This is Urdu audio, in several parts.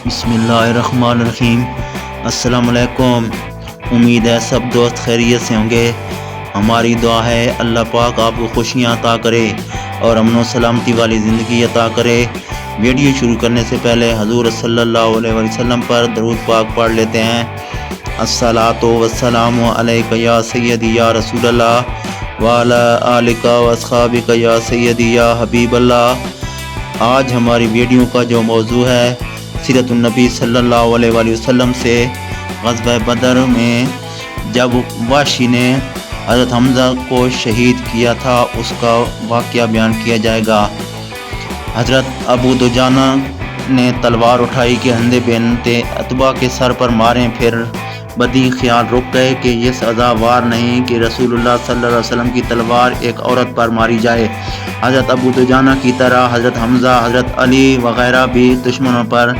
بسم اللہ الرحمن الرحیم۔ السلام علیکم۔ امید ہے سب دوست خیریت سے ہوں گے۔ ہماری دعا ہے اللہ پاک آپ کو خوشیاں عطا کرے اور امن و سلامتی والی زندگی عطا کرے۔ ویڈیو شروع کرنے سے پہلے حضور صلی اللہ علیہ وسلم پر درود پاک پڑھ لیتے ہیں۔ الصلاۃ والسلام علیک یا سیدی یا رسول اللہ وعلی آلک و اصحابک یا سیدی یا حبیب اللہ۔ آج ہماری ویڈیو کا جو موضوع ہے سیرت النبی صلی اللہ علیہ وآلہ وسلم سے غزوہ بدر میں جب وحشی نے حضرت حمزہ کو شہید کیا تھا اس کا واقعہ بیان کیا جائے گا۔ حضرت ابو دجانہ نے تلوار اٹھائی کہ حمزہ بنت عتبہ کے سر پر ماریں، پھر بدی خیال رک گئے کہ یہ سزاوار نہیں کہ رسول اللہ صلی اللہ علیہ وسلم کی تلوار ایک عورت پر ماری جائے۔ حضرت ابو دجانہ کی طرح حضرت حمزہ، حضرت علی وغیرہ بھی دشمنوں پر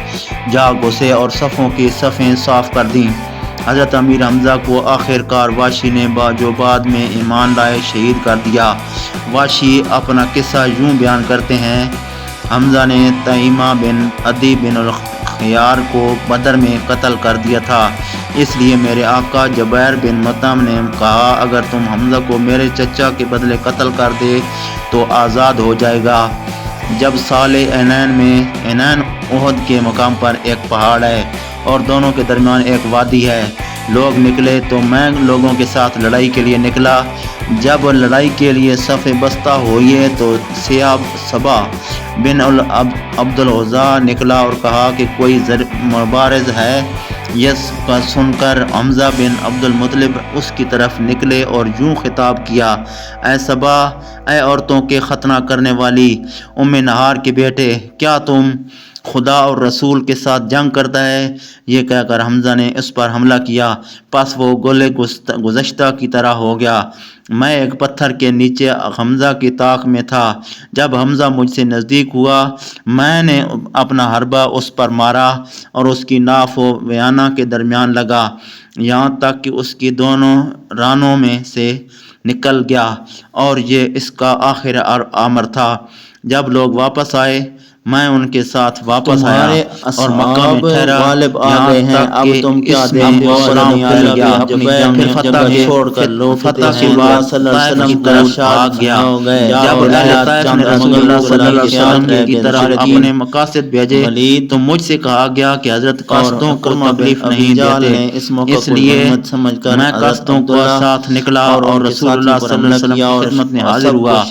جا گھسے اور صفوں کی صفیں صاف کر دیں۔ حضرت امیر حمزہ کو آخر کار وحشی نے جو بعد میں ایمان لائے شہید کر دیا۔ وحشی اپنا قصہ یوں بیان کرتے ہیں: حمزہ نے تیمہ بن عدی بن الخیار کو بدر میں قتل کر دیا تھا، اس لیے میرے آقا جبیر بن مطعم نے کہا اگر تم حمزہ کو میرے چچا کے بدلے قتل کر دے تو آزاد ہو جائے گا۔ جب سال عینین میں عینین احد کے مقام پر ایک پہاڑ ہے اور دونوں کے درمیان ایک وادی ہے، لوگ نکلے تو میں لوگوں کے ساتھ لڑائی کے لیے نکلا۔ جب لڑائی کے لیے صف بستہ ہوئے تو صبا بن عبد العزیٰ نکلا اور کہا کہ کوئی مبارز ہے۔ یہ سن کر حمزہ بن عبد المطلب اس کی طرف نکلے اور یوں خطاب کیا: اے صبا، اے عورتوں کے ختنہ کرنے والی ام نہار کے بیٹے، کیا تم خدا اور رسول کے ساتھ جنگ کرتا ہے؟ یہ کہہ کر حمزہ نے اس پر حملہ کیا، پس وہ گلے گزشتہ کی طرح ہو گیا۔ میں ایک پتھر کے نیچے حمزہ کی طاق میں تھا۔ جب حمزہ مجھ سے نزدیک ہوا میں نے اپنا حربہ اس پر مارا اور اس کی ناف و ویانہ کے درمیان لگا، یہاں تک کہ اس کی دونوں رانوں میں سے نکل گیا، اور یہ اس کا آخر آمر تھا۔ جب لوگ واپس آئے میں ان کے ساتھ واپس آیا اور مکہ میں ٹھہرا، غالب آ یہاں گئے ہیں، تک اب کہ تم کیا اس میں دیں گے؟ غلام پھیل گیا، اپنی پھر فتح کے چھوڑ کر لوگ فتح کے رسول بعد اللہ صلی اللہ علیہ طائف وسلم کی کو طرف ارشاد بھاگ گیا۔ ہو گئے۔ جب اہل طائف نے رسول اللہ صلی اللہ علیہ وسلم کی طرف اپنے مقاصد بھیجے تو مجھ سے کہا گیا کہ حضرت قاصدوں کو تکلیف نہیں دیتے، اس لیے میں قاصدوں کو ساتھ نکلا اور رسول اللہ صلی اللہ علیہ وسلم کی خدمت میں حاضر ہوا۔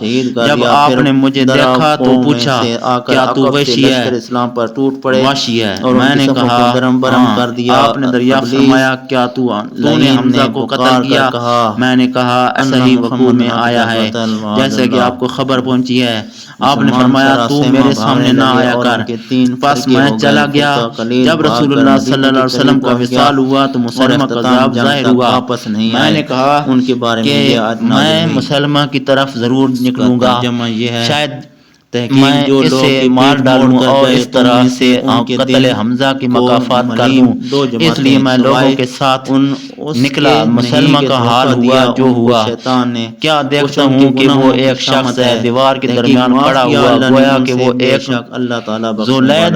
جب آپ نے مجھے دیکھا تو پوچھا کیا تو وحشی ہے؟ اسلام پر ٹوٹ پڑے وحشی ہے۔ اور میں نے کہا درم برم کر دیا۔ آپ نے دریافت فرمایا کیا تو نے حمزہ کو قتل کیا؟ میں نے کہا ایسا ہی وقوع میں آیا ہے جیسے کہ آپ کو خبر پہنچی ہے۔ آپ نے فرمایا تو میرے سامنے نہ آیا کر، پس میں چلا گیا۔ جب رسول اللہ صلی اللہ علیہ وسلم کا وصال ہوا تو مسلمہ کا عذاب ظاہر ہوا۔ میں نے کہا ان کے بارے میں کہ میں مسلمہ کی طرف ضرور نکلوں گا، شاید میں اسے مار ڈالوں اور اس طرح سے قتل حمزہ کی مکافات کر دوں، اس لیے میں لوگوں کے ساتھ نکلا۔ مسلمہ کا حال ہوا جو ہوا، کیا دیکھتا ہوں کہ وہ ایک شخص ہے دیوار کے درمیان کھڑا ہوا، گویا کہ وہ ایک ذولید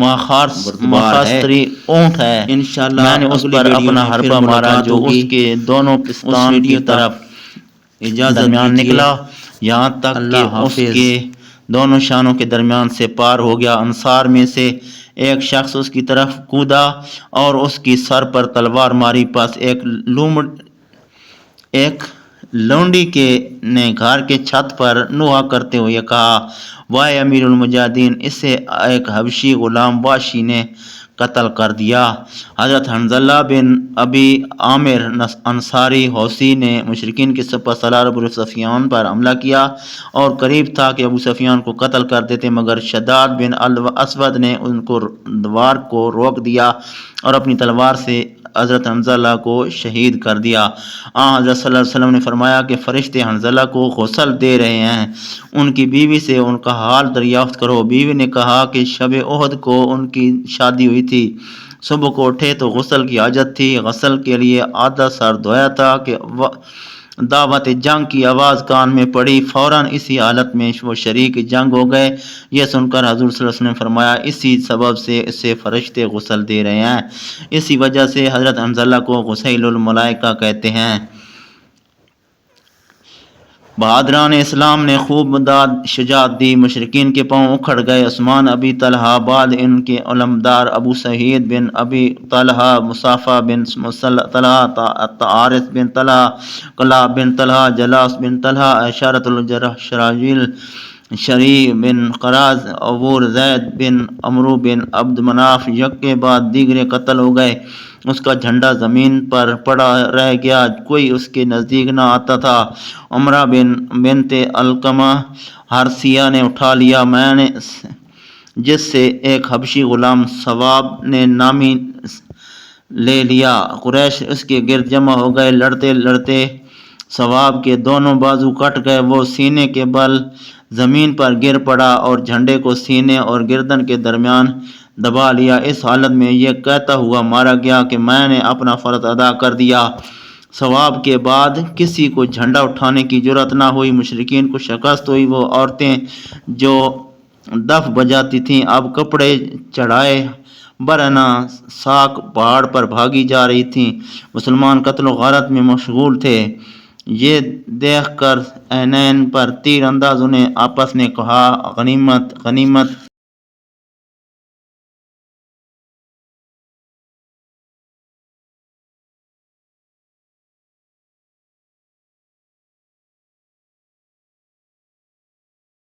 مخاصری اونٹ ہے۔ میں نے اس پر اپنا حربہ مارا جو اس کے دونوں پستان کی طرف درمیان نکلا، یہاں تک کہ اس کے دونوں شانوں کے درمیان سے پار ہو گیا۔ انصار میں سے ایک شخص اس کی طرف کودا اور اس کی سر پر تلوار ماری، پس ایک لونڈی نے گھر کے چھت پر نوحہ کرتے ہوئے کہا: وائے امیر المجاہدین، اسے ایک حبشی غلام وحشی نے قتل کر دیا۔ حضرت حنظلہ بن ابی عامر انصاری حوثی نے مشرکین کے سپہ سالار ابو سفیان پر حملہ کیا اور قریب تھا کہ ابو سفیان کو قتل کر دیتے، مگر شداد بن الاسود نے ان کو دوار کو روک دیا اور اپنی تلوار سے حضرت حنظلہ کو شہید کر دیا۔ حضرت صلی اللہ علیہ وسلم نے فرمایا کہ فرشتے حنظلہ کو غسل دے رہے ہیں، ان کی بیوی سے ان کا حال دریافت کرو۔ بیوی نے کہا کہ شب احد کو ان کی شادی ہوئی تھی، صبح کو اٹھے تو غسل کی حاجت تھی، غسل کے لیے آدھا سر دھویا تھا کہ دعوت جنگ کی آواز کان میں پڑی، فوراً اسی حالت میں وہ شریک جنگ ہو گئے۔ یہ سن کر حضور صلی اللہ علیہ وسلم نے فرمایا اسی سبب سے اسے فرشتے غسل دے رہے ہیں، اسی وجہ سے حضرت حنظلہ کو غسیل الملائکہ کہتے ہیں۔ بہادران اسلام نے خوب مداد شجاعت دی، مشرکین کے پاؤں اکھڑ گئے۔ عثمان ابی طلحہ، بعد ان کے علمدار ابو سعید بن ابی طلحہ، مصافہ بن طلحہ، عارث بن طلحہ، کلاب بن طلحہ، جلاس بن طلحہ، اشارت الشراجیل، شریح بن قراز، عبور، زید بن عمرو بن عبد مناف، یک کے بعد دیگرے قتل ہو گئے۔ اس کا جھنڈا زمین پر پڑا رہ گیا، کوئی اس کے نزدیک نہ آتا تھا۔ عمرہ بنت علقمہ حارثیہ نے اٹھا لیا، میں نے جس سے ایک حبشی غلام ثواب نے نامی لے لیا۔ قریش اس کے گرد جمع ہو گئے، لڑتے لڑتے ثواب کے دونوں بازو کٹ گئے، وہ سینے کے بل زمین پر گر پڑا اور جھنڈے کو سینے اور گردن کے درمیان دبا لیا، اس حالت میں یہ کہتا ہوا مارا گیا کہ میں نے اپنا فرض ادا کر دیا۔ ثواب کے بعد کسی کو جھنڈا اٹھانے کی جرأت نہ ہوئی، مشرکین کو شکست ہوئی، وہ عورتیں جو دف بجاتی تھیں اب کپڑے چڑھائے برہنہ ساکھ پہاڑ پر بھاگی جا رہی تھیں، مسلمان قتل و غارت میں مشغول تھے۔ یہ دیکھ کر عینین پر تیر اندازوں نے آپس میں کہا غنیمت غنیمت۔